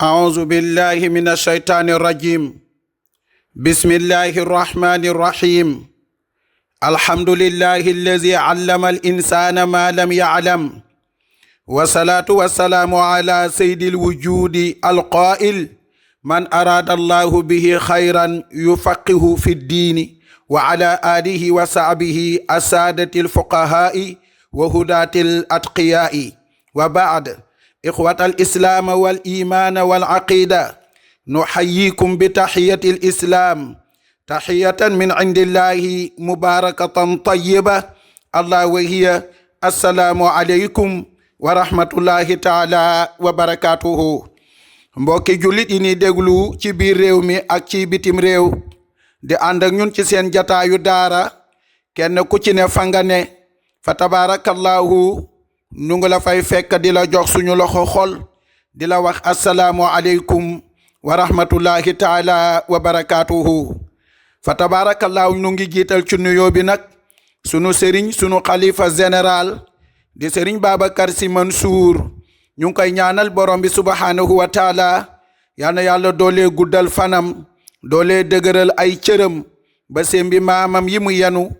أعوذ بالله من الشيطان الرجيم. بسم الله الرحمن الرحيم. الحمد لله الذي علم الإنسان ما لم يعلم، والصلاة والسلام على سيد الوجود القائل: من أراد الله به خيرا يفقه في الدين، وعلى آله وصحبه السادة الفقهاء وهداة الأتقياء، وبعد. إخوة الإسلام والإيمان والعقيدة، نحييكم بتحية الإسلام، تحية من عند الله مباركة طيبة، الله وهي السلام عليكم ورحمة الله تعالى وبركاته. mbokki jullit yi ni déglu ci biir réew mi ak ci bitim réew di ànd ak ñun ci seen jataayu daara, kenn ku ci ne fa nga ne fa tabarakallahu nu ngi la fay fekk di la jox suñu loxo xol di la wax assalaamu aleykum wa rahmatullahi taala wa barakatuhu. fa tabarakallahu nu ngi jiital ci nuyoo bi nag sunu sëriñ sunu xalifa général di sëriñ Babacar Sy Mansour. ñu ngi koy ñaanal borom bi subhanahu wa taala yal na yàlla doolee guddal fanam, doolee dëgëral ay cëram ba sembi maamam yi mu yenu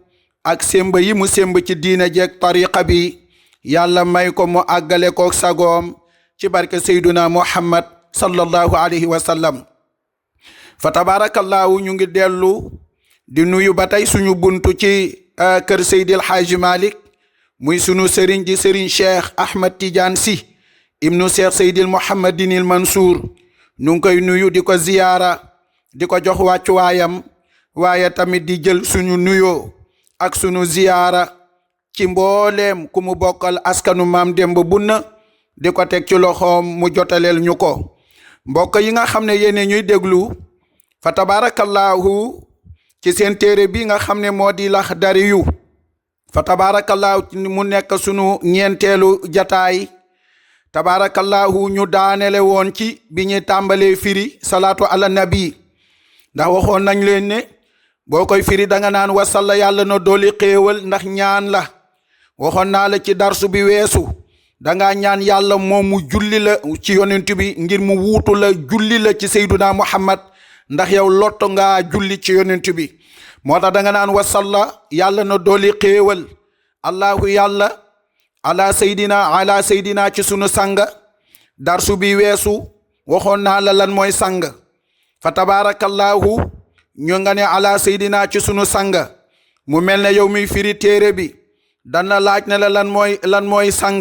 ak semba yi mu semb ci diina jeeg tariqa bi yàlla may ko mu àggale ko sagoom ci barke Seyduna Muhammad sallallahu alayhi wa sallam. fa tabarakallahu ñu ngi dellu di nuyu ba tey suñu buntu ci kër Seydil Haaji Malik, muy sunu sëriñ di sëriñ Cheikh Ahmed Tidiane Sy ibnu Cheikh Seydil Mouhamadinil Mansour. ñu ngi koy nuyu di ko ziyaara di ko jox wàccuwaayam, waaye tamit di jël suñu nuyoo ak sunu ziyaara ci mbooleem ku mu bokkal askanu Maam Demba Bunna di ko teg ci loxoom mu jotaleel ñu ko. mbokk yi nga xam ne yéene ñuy déglu fa tabarakallahu ci seen téere bi nga xam ne moo di Laxdariyu, fa tabarakallahu mu nekk sunu ñeenteelu jataay. tabarakallahu ñu daanele woon ci bi ñuy tàmbalee firi salaatu ala nabi, ndax waxoon nañ leen ne boo koy firi danga naan wasalla yàlla na dooli xéewal, ndax ñaan la. waxoon naa la ci darsu bi weesu danga ñaan yàlla moom mu julli la ci yonent bi ngir mu wuutu la julli la ci Seyduna Muhammad, ndax yow lotto ngaa julli ci yonent bi. moo tax danga naan wasalla yàlla na dooli xéewal allahu yàlla ala seydina ci sunu sang. darsu bi weesu waxoon naa la lan mooy sang. fa tabarakallahu ñu nga ne ala seydina ci sunu sang, mu mel ne yow mi firi téere bi dana laaj ne la lan mooy sang,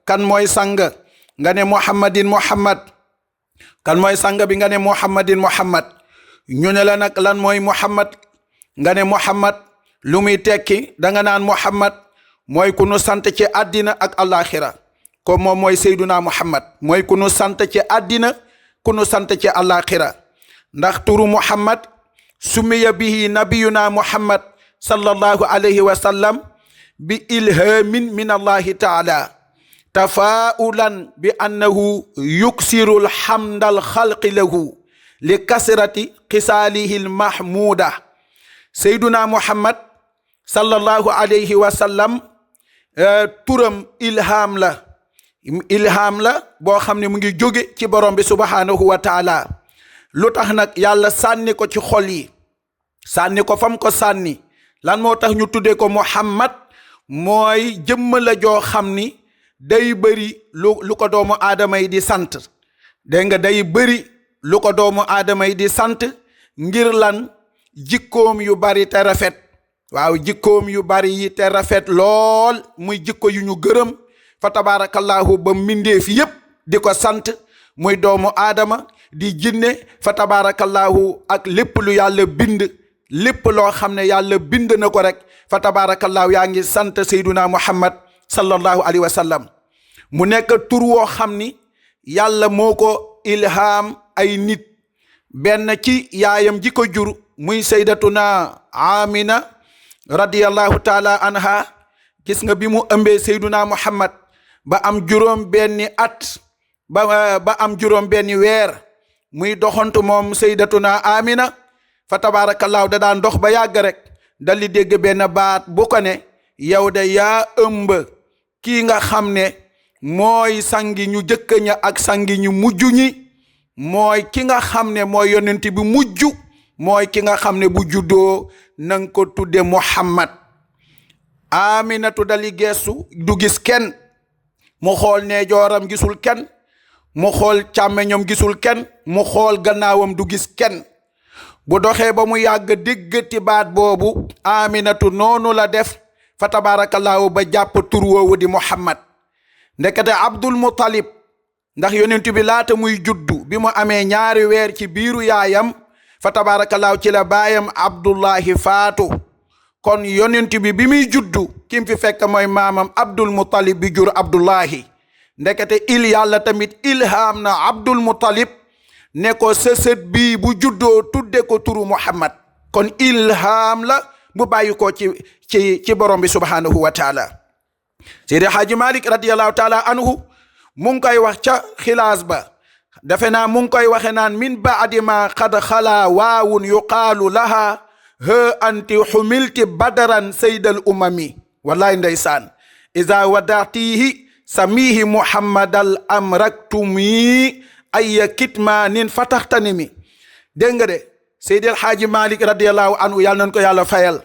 kan mooy sang, nga ne muhammadin muhammad. kan mooy sang bi nga ne muhammadin muhammad. ñu ne la nag lan mooy muhammad, nga ne muhammad lu muy tekki danga naan muhammad mooy ku nu sant ci àddina ak alaxira, ko moom mooy Seyduna Muhammad mooy ku nu sant ci àddina ku nu sant ci alaxira. ndax turu Muhammad sumiya bihi nabiyuna Muhammad sallallahu alayhi wa sallam bi ilhamin min allahi taala tafaulan bi annahu yuksiru alhamdal xalqi lahu li kasrati xisaalihi almahmuda. Seyduna Muhammad sallallahu alayhi wa sallam turam ilham la boo xam ne mu ngi jóge ci borom bi subhanahu wa taala. lu tax nag yàlla sànni ko ci xol yi, sànni ko fam ko sànni. lan moo tax ñu tuddee ko Muhammad? mooy jëmm la joo xam ni day bëri lu ko doomu aadama yi di sant. dégg nga, day bëri lu ko doomu aadama yi di sant ngir lan? jikkoom yu bari te rafet. waaw, jikkoom yu bari yi te rafet lool, muy jikko yu ñu gërëm fa tabarakallahu ba mbindeef yépp di ko sant, muy doomu aadama di jinne fa tabarakallahu ak lépp lu yàlla bind. lépp loo xam ne yàlla bind na ko rek fa tabarakallahu yaa ngi sant Seyduna Muhammad sallallahu alayhi wa sallam. mu nekk tur woo xam ni yàlla moo ko ilham ay nit. benn ci yaayam ji ko jur muy saydatuna Amina radiyallahu taala anha, gis nga bi mu ëmbee Seyduna Muhammad ba am juróom benni at ba am juróom benni weer, muy doxantu moom saydatuna Amina fa tabarakallahu da daan dox ba yàgg rek dal di dégg benn baat bu ko ne yow de yaa ëmb kii nga xam ne mooy sangi ñu jëkk ña ak sangi ñu mujj ñi, mooy ki nga xam ne mooy yonent bi mujj mooy ki nga xam ne bu juddoo nang ko tudde Muhammad. Aminatu dali geestu du gis kenn, mu xool ne jooram gisul kenn, mu xool càmmeñam gisul kenn, mu xool gannaawam du gis kenn. bu doxee ba mu yàgg déggati baat boobu Aminatu noonu la def fa tabaarakallaahu ba jàpp tur woowu di Muhammad. ndekete Abdul Muttalib ndax yonent bi laata muy juddu bi mu amee ñaari weer ci biiru yaayam fa tabaarakallaahu ci la baayam Abdullahi faatu. kon yonent bi muy juddu kim fi fekk mooy maamam Abdul Muttalib bi jur Abdullahi. ndekete yàlla tamit ilham na Abdul Muttalib ne ko sësët bii bu juddoo tudde ko turu Muhammad. kon ilham la bu bàyyi ko ci borom bi subhanahu wa taala. Seydi Haaji Malik radiyallahu taala anhu mu ngi koy wax ca xilaas ba, defe naa mu ngi koy waxe naan min baadi ma qad xala waawun yuqaalu laha ha anti xumilti badaran saydal umami. wallahi ndeysaan iza wadatihi samihi muhammadal amraktumi ayya kitmanin fataxtanimi. dégg nga de Seydi Haaji Malik radiyallahu anhu yàlla nañ ko yàlla fayal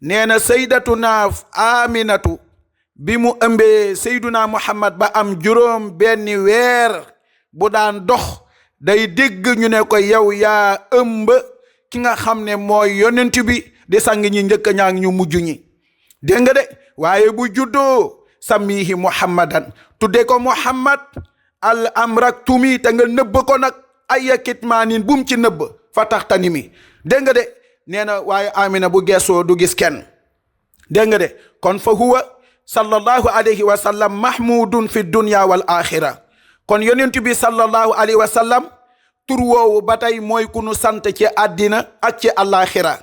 nee na saydatuna Aminatu bi mu ëmbee Seyduna Muhammad ba am juróom benni weer bu daan dox day dégg ñu ne ko yow yaa ëmb ki nga xam ne mooy yonent bi di sang ñi njëkk ñaak ñu mujj ñi. dégg nga de waaye bu juddoo samihi muhammadan tudde ko Muhammad al amraktumi te nga nëbb ko nag ay kitmaanin bum ci nëbb fa taxtani mi. dégg nga de nee na waaye Amina bu geesoo du gis kenn. dégg nga de kon fa huwa sallallahu alayhi wa sallam mahmudun fi dunya wal axira. kon yonent bi sallallahu alayhi wa sallam tur woowu ba tey mooy ku nu sant ci àddina ak ci àllaaxira.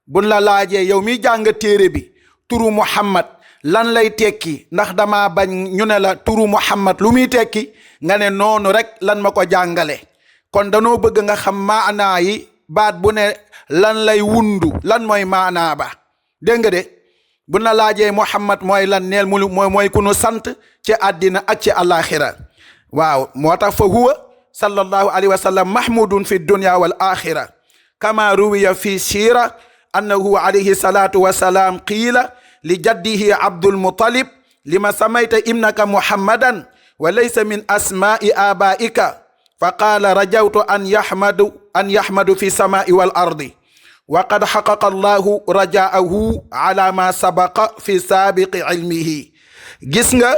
buñ la laajee yow mi jàng téere bi turu Muhammad lan lay tekki ndax dama bañ ñu ne la turu Muhammad lu muy tekki nga ne noonu rek lan ma ko jàngale. kon danoo bëgg nga xam maanaa yi baat bu ne lan lay wundu lan mooy maanaa ba. dégg nga de bu na laajee Muhammad mooy lan neel mooy ku nu sant ci àddina ak ci àllaaxira. waaw moo tax fa huwa sallallahu alayhi wa sallam mahmudun fi dunya wal axira kama ruwiya fi siira annahu alayhi salatu wa salaam qiila li jaddihi Abdul Muttalib lima samayta ibnaka Muhammadan wa laysa min asma'i abaika fa qaala rajawtu an yahmadu fi samai wal ardi wa qad xaqaqa allahu rajaahu ala ma sabaqa fi saabiqi ilmihi. gis nga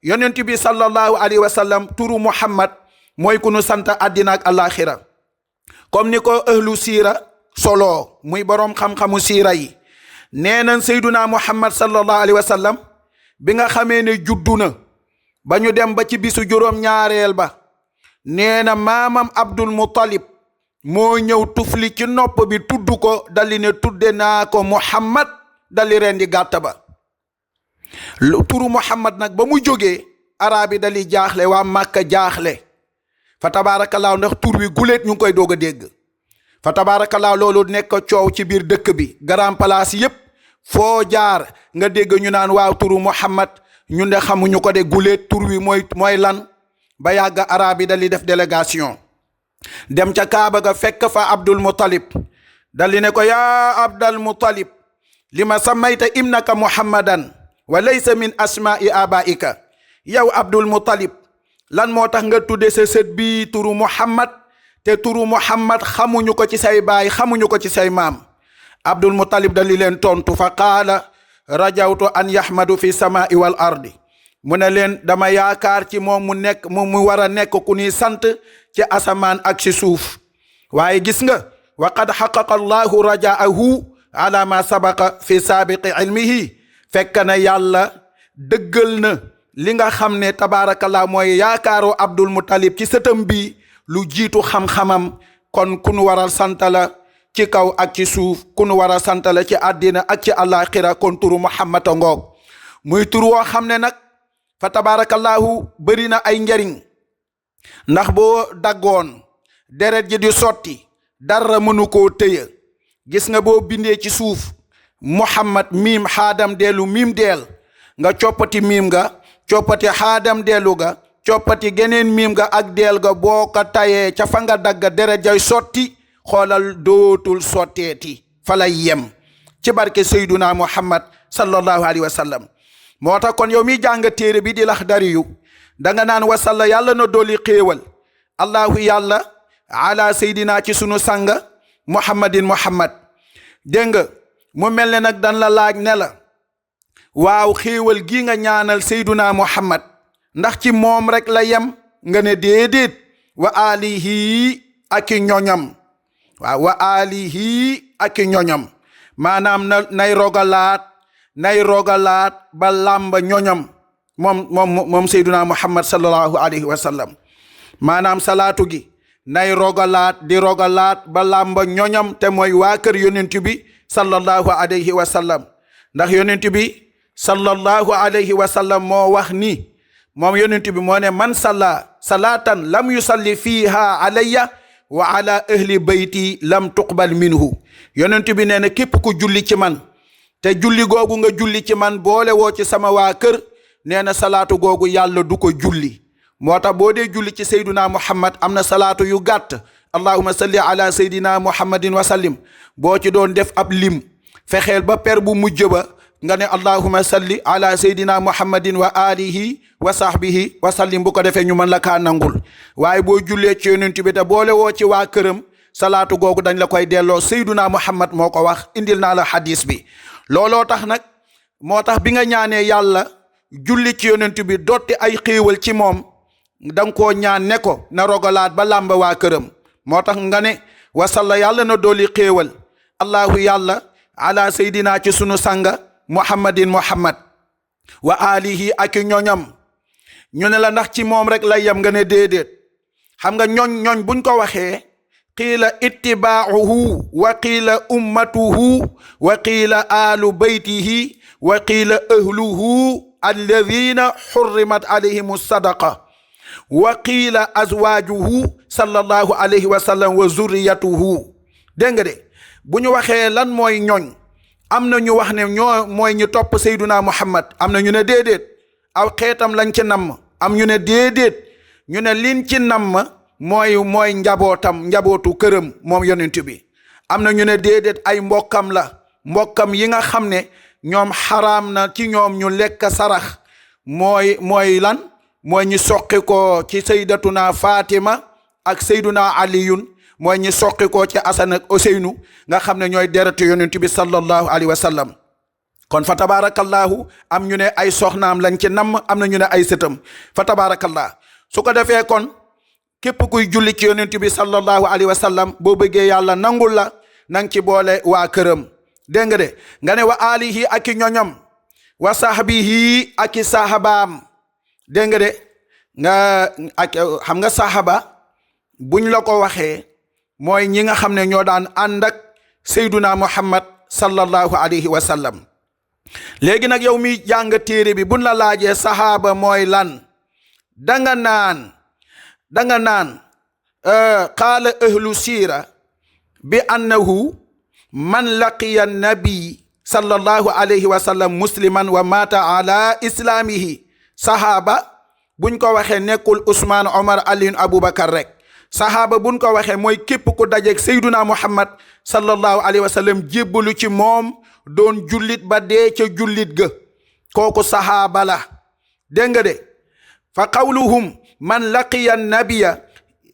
yonent bi sallallahu alayhi wa sallam turu Muhammad mooy ku nu sant àddina ak alaxira comme ni ko ahlu siira solo muy boroom xam-xamu siira yi. nee nañ Seyduna Muhammad sallallahu alayhi wa sallam bi nga xamee ne juddu na ba ñu dem ba ci bisu juróom ñaareel ba nee na maamam Abdul Muttalib moo ñëw tufli ci nopp bi tudd ko dali ne tudde naa ko Muhammad dali rendi gàtt ba. turu Muhammad nag ba mu jógee arab yi dali jaaxle waa Màkka jaaxle fa tabaarakallaahu ndax tur wi guléet ñu ngi koy doog a dégg. fa tabaarakallaahu loolu nekk coow ci biir dëkk bi grand place yépp foo jaar nga dégg ñu naan waaw turu Muhammad ñun de xamuñu ko de guléet tur wi mooy lan. ba yàgg arab yi dali def délégation dem ca Kaaba ga fekk fa Abdul Muttalib dali ne ko yaa Abdul Muttalib lima samayta ibnaka Muhammadan wa laysa min asma'i abaika. yow Abdul Muttalib lan moo tax nga tudde sa sët bi turu Muhammad te turu Muhammad xamuñu ko ci say baay xamuñu ko ci say maam. Abdul Muttalib dali leen tontu fa qaala rajawtu an yahmadu fi samai wal ardi. mu ne leen dama yaakaar ci moom mu war a nekk ku ñuy sant ci asamaan ak ci suuf. waaye gis nga wa qad xaqaqa allahu rajaahu ala ma sabaqa fi saabiqi ilmihi. fekk na yàlla dëggal na li nga xam ne tabaarakallah mooy yaakaaroo Abdul Muttalib ci sëtam bi lu jiitu xam-xamam. kon ku nu waral sant la ci kaw ak ci suuf ku nu waral sant la ci àddina ak ci àllaaxira. kon turu Muhammad a ngoog muy tur woo xam ne nag fa tabarakallahu bëri na ay njariñ ndax boo daggoon deret ji di sotti dara mënu koo tëye. gis nga boo bindee ci suuf Muhammad miim xaadam deelu miim deel nga coppati miim nga coppati xaadam deelu ga coppati geneen miim ga ak deel ga boo ko tayee ca fa nga dagga deret jay sotti xoolal dootul sotteeti fa lay yem ci barke Seyduna Muhammad sallallahu alayhi wa sallam. moo tax kon yow mi jàng téere bi di Laxdariyu danga naan wasalla yàlla na dolli xéewal allahu yàlla ala seydina ci sunu sanga muhammadin muhammad. dégg nga mu mel ne nag dan la laaj ne la waaw xéewal gi nga ñaanal seyduna muhammad ndax ci moom rek la yem nga ne déedéet wa alihi ak i ñoñam. waaw wa alihi ak i ñoñam maanaam nay rogalaat ba làmba ñoñam moom seyduna muhammad sallallahu alayhi wa sallam. maanaam salaatu gi nay rogalaat di rogalaat ba làmba ñoñam te mooy waa kër yonent bi sallallahu alayhi wa sallam. ndax yonent bi sallallahu alayhi wa sallam moo wax ni moom yonent bi moo ne man salla salaatan lam yusalli fiha alayya wa ala ahli bayti lam tuqbal minhu. yonent bi nee na képp ku julli ci man te julli googu nga julli ci man boole woo ci sama waa kër nee na salaatu googu yàlla du ko julli. moo tax boo dee julli ci sayduna muhammad am na salaatu yu gàtt allahumma salli ala saydina muhammadin wa sallim boo ci doon def ab lim fexeel ba per bu mujj ba nga ne allahumma salli ala saydina muhammadin wa alihi wa sahbihi wa sallim bu ko defee ñu mën la kaa nangul. waaye boo jullee ci yonent bi te boole woo ci waa këram salaatu googu dañ la koy delloo sayduna muhammad moo ko wax indil naa la hadis bi. looloo tax nag moo tax bi nga ñaanee yàlla julli ci yonent bi dotti ay xéewal ci moom danga koo ñaan ne ko na rogalaat ba làmba waa këram. moo tax nga ne wasalla yàlla na dooli xéewal allahu yàlla ala seydina ci sunu sanga muhammadin muhammad wa alihi ak ñoñam. ñu ne la ndax ci moom rek lay yem nga ne déedéet. xam nga ñoñ buñ ko waxee qiila ittibaauhu wa qiila ummatuhu wa qiila alu baytihi wa qiila ahluhu alladina xurrimat alayhim sadaqa wa qiila azwaajuhu sallallahu alayhi wa sallam wa zurriyatuhu. dégg nga de bu ñu waxee lan mooy ñoñ am na ñu wax ne ñoo mooy ñu topp Seyduna Muhammad am na ñu ne déedéet aw xeetam lañ ci namm am ñu ne déedéet ñu ne liñ ci namm mooy njabootu këram moom yonent bi. am na ñu ne déedéet ay mbokkam la mbokkam yi nga xam ne ñoom xaraam na ci ñoom ñu lekk sarax mooy lan mooy ñu soqi ko ci saydatuna Fatima ak sayduna aliyun mooy ñu soqi ko ci Asan ak Useynu nga xam ne ñooy deretu yonent bi sallallahu alayhi wa sallam. kon fa tabarakallahu am ñu ne ay soxnaam lañ ci namm am na ñu ne ay sëtam fa tabarakallah. su ko defee kon képp kuy julli ci yonent bi sallallahu alayhi wa sallam boo bëggee yàlla nangul la nang ci boole waa këram. dégg nga de nga ne wa alihi ak i ñoñam wa sahbihi ak i sahabaam. dégg nga de nga ak xam nga sahaba buñ la ko waxee mooy ñi nga xam ne ñoo daan ànd ak sayduna muhammad sallallahu alayhi wa sallam. léegi nag yow mi jàng téere bi buñ la laajee sahaba mooy lan danga naan qaala ahlu siira bi annahu man laqiya nabi sallallahu alayhi wa sallam musliman wa mata ala islamihi. sahaaba buñ ko waxee nekkul Ousmane Omar Alioune Aboubacar rek. sahaaba buñ ko waxee mooy képp ku dajeeg sayduna muhammad sallallahu alayhi wa sallam jébbalu ci moom doon jullit ba dee ca jullit ga kooku sahaaba la. dégg nga de fa qawluhum man laqiya nabiya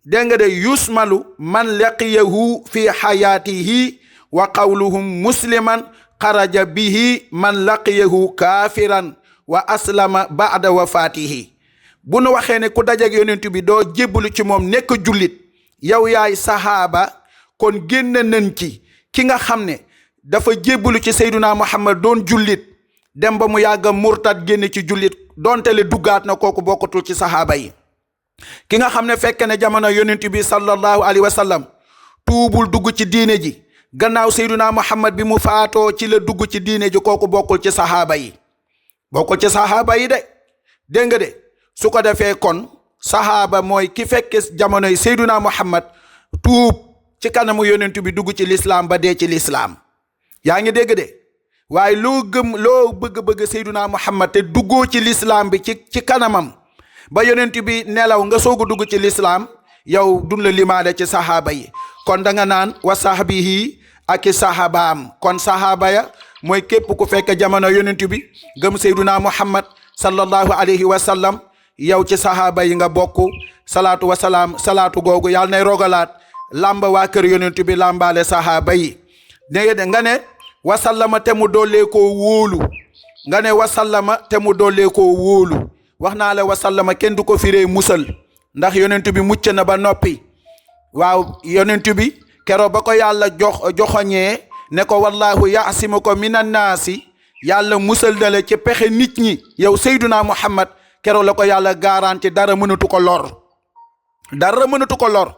dégg nga de yusmalu man laqiyahu fi xayaatihi wa qawluhum musliman xaraja bihi man laqiyahu kaafiran wa aslama baada wafaatihi. bu nu waxee ne ku dajeeg yonent bi doo jébbalu ci moom nekk jullit yow yaay sahaaba kon génn nañ ci ki nga xam ne dafa jébbalu ci sayduna muhammad doon jullit dem ba mu yàgg murtad génn ci jullit donte le duggaat na kooku bokkatul ci sahaaba yi. ki nga xam ne fekk ne jamono yonent bi sallallahu alayhi wa sallam tuubul dugg ci diine ji gannaaw sayduna muhammad bi mu faatoo ci la dugg ci diine ji kooku bokkul ci sahaaba yi de. dégg nga de su ko defee kon sahaaba mooy ki fekke jamonoy sayduna muhammad tuub ci kanamu yonent bi dugg ci lislaam ba dee ci lislaam. yaa ngi dégg de waaye loo bëgg sayduna muhammad te duggoo ci lislaam bi ci kanamam ba yonent bi nelaw nga soog a dugg ci lislaam yow dun la limaale ci sahaaba yi kon da nga naan wa sahbihi ak i sahabaam kon sahaaba ya mooy képp ku fekk jamono yonent bi gëm Seyduna Muhammad sallallahu alayhi wa sallam yow ci sahaaba yi nga bokk salaatu wa salaam salaatu googu yàlla nay rogalaat lamba waa kër yonent bi lambaale sahaaba yi nga ne wasallama te mu dollee koo wóolu nga ne wasallama te mu dollee koo wóolu wax naa la wasallama kenn du ko firee musal ndax yonent bi mucc na ba noppi waaw yonent bi keroog ba ko yàlla joxoñee ne ko wallahu yaasimuka minan naasi yàlla musal na la ci pexe nit ñi yow Seyduna Muhammad keroog la ko yàlla garanti dara mënatu ko lor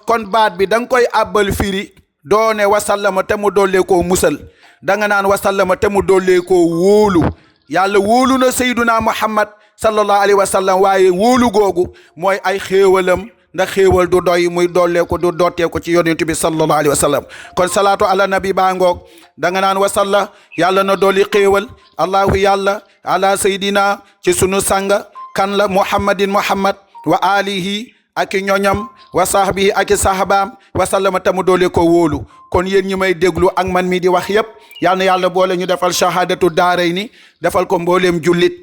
kon baat bi da nga koy àbbal firi doone wasallama te mu dollee koo musal da nga naan wasallama te mu dollee koo wóolu yàlla wóolu na Seyduna Muhammad sallallahu alayhi wa sallam waaye wóolu googu mooy ay xéewalam ndax xéewal du doy muy dolleeku du dooteeku ci yonent bi sallallahu alayhi wa sallam kon salaatu ala nabi baa ngoog da nga naan wasalla yàlla na dolli xéewal allahu yàlla ala seydina ci sunu sanga kan la muhammadin muhammad wa alihi ak i ñoñam wa sahbihi ak i sahabaam wasallama tamu doole ko wóolu kon yéen ñi may déglu ak man mi di wax yépp yal na yàlla boole ñu defal shahadatu daaray ni defal ko mbooleem jullit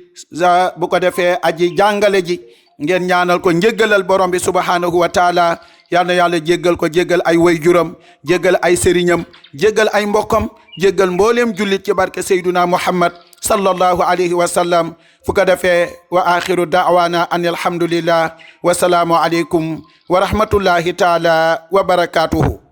bu ko defee aji jàngale ji ngeen ñaanal ko njéggalal borom bi subhanahu wa taala yal na yàlla jéggal ko jéggal ay wayjuram jéggal ay sëriñam jéggal ay mbokkam jéggal mbooleem jullit ci barke Seyduna Muhammad sallallahu alayhi wa sallam fu ko defee wa axiru da'wana an alhamdulillah wa salaamu aleykum wa rahmatullahi taala wa barakatuhu